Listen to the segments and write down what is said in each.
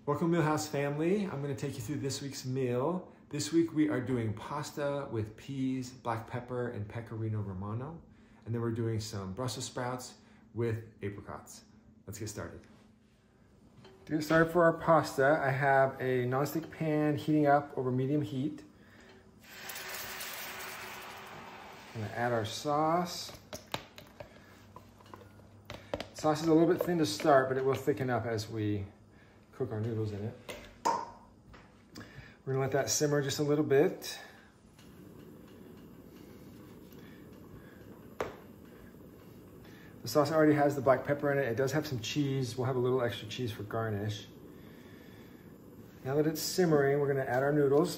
Welcome Mealhouse family. I'm going to take you through this week's meal. This week we are doing pasta with peas, black pepper, and pecorino romano. And then we're doing some Brussels sprouts with apricots. Let's get started. To get started for our pasta, I have a nonstick pan heating up over medium heat. I'm going to add our sauce. Sauce is a little bit thin to start, but it will thicken up as we cook our noodles in it. We're gonna let that simmer just a little bit. The sauce already has the black pepper in it. It does have some cheese. We'll have a little extra cheese for garnish. Now that it's simmering, we're gonna add our noodles.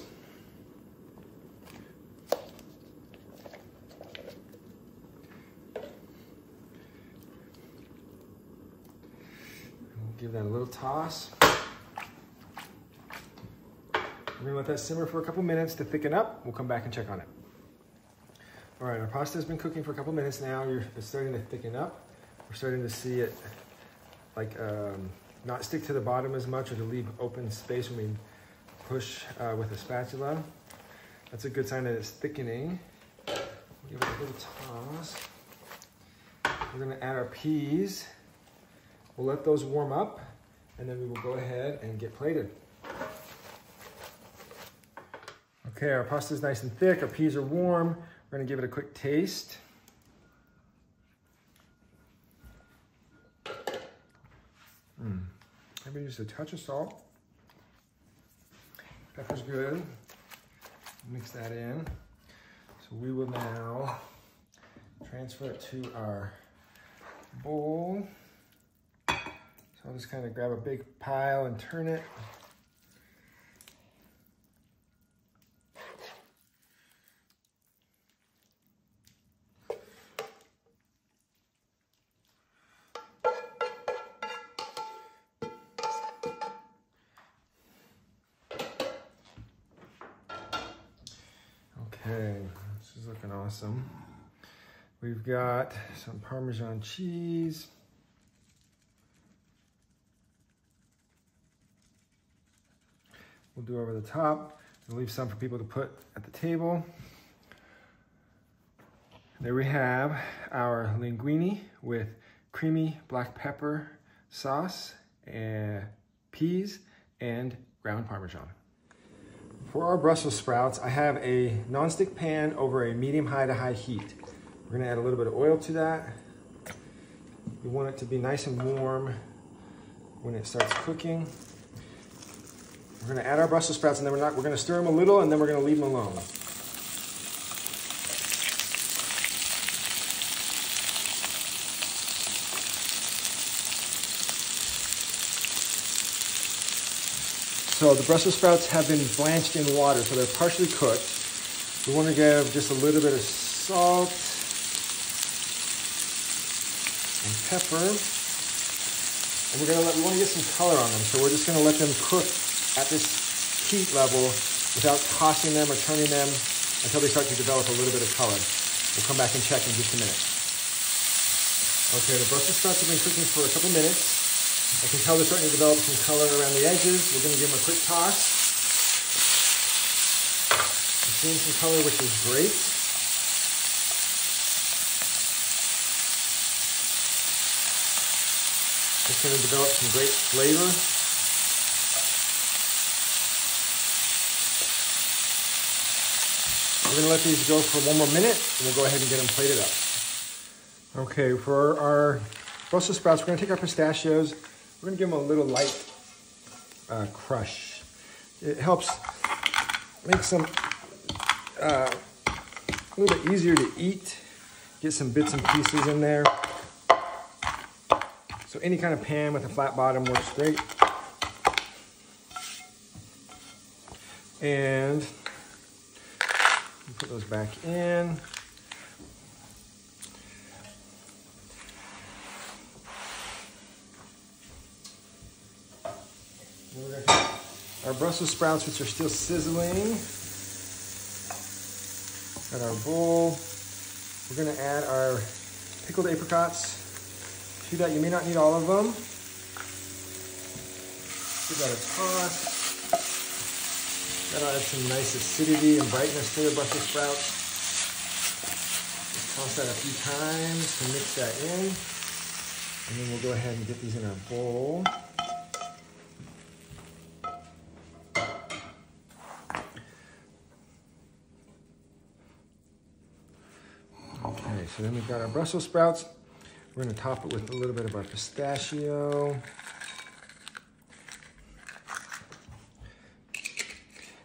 We'll give that a little toss. We're gonna let that simmer for a couple minutes to thicken up. We'll come back and check on it. All right, our pasta has been cooking for a couple minutes now. It's starting to thicken up. We're starting to see it like not stick to the bottom as much or to leave open space when we push with a spatula. That's a good sign that it's thickening. We'll give it a little toss. We're gonna add our peas. We'll let those warm up and then we will go ahead and get plated. Okay, our pasta is nice and thick, our peas are warm. We're gonna give it a quick taste. Maybe just a touch of salt. Pepper's good. Mix that in. So we will now transfer it to our bowl. So I'll just kind of grab a big pile and turn it. Okay, this is looking awesome. We've got some Parmesan cheese. We'll do over the top. We'll leave some for people to put at the table. There we have our linguine with creamy black pepper sauce and peas and ground Parmesan. For our Brussels sprouts, I have a nonstick pan over a medium-high to high heat. We're gonna add a little bit of oil to that. We want it to be nice and warm when it starts cooking. We're gonna add our Brussels sprouts and then we're gonna stir them a little and then we're gonna leave them alone. So the Brussels sprouts have been blanched in water, so they're partially cooked. We want to give just a little bit of salt and pepper. And we want to get some color on them, so we're just going to let them cook at this heat level without tossing them or turning them until they start to develop a little bit of color. We'll come back and check in just a minute. Okay, the Brussels sprouts have been cooking for a couple minutes. I can tell they're starting to develop some color around the edges. We're going to give them a quick toss. I'm seeing some color, which is great. It's going to develop some great flavor. We're going to let these go for one more minute, and we'll go ahead and get them plated up. Okay, for our Brussels sprouts, we're going to take our pistachios. We're gonna give them a little light crush. It helps make some a little bit easier to eat. Get some bits and pieces in there. So any kind of pan with a flat bottom works great. And put those back in. Our Brussels sprouts, which are still sizzling, at our bowl. We're gonna add our pickled apricots to that. You may not need all of them. Give that a toss. That'll add some nice acidity and brightness to the Brussels sprouts. Just toss that a few times to mix that in. And then we'll go ahead and get these in our bowl. Okay, so then we've got our Brussels sprouts. We're gonna top it with a little bit of our pistachio.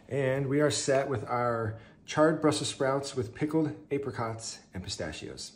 And we are set with our charred Brussels sprouts with pickled apricots and pistachios.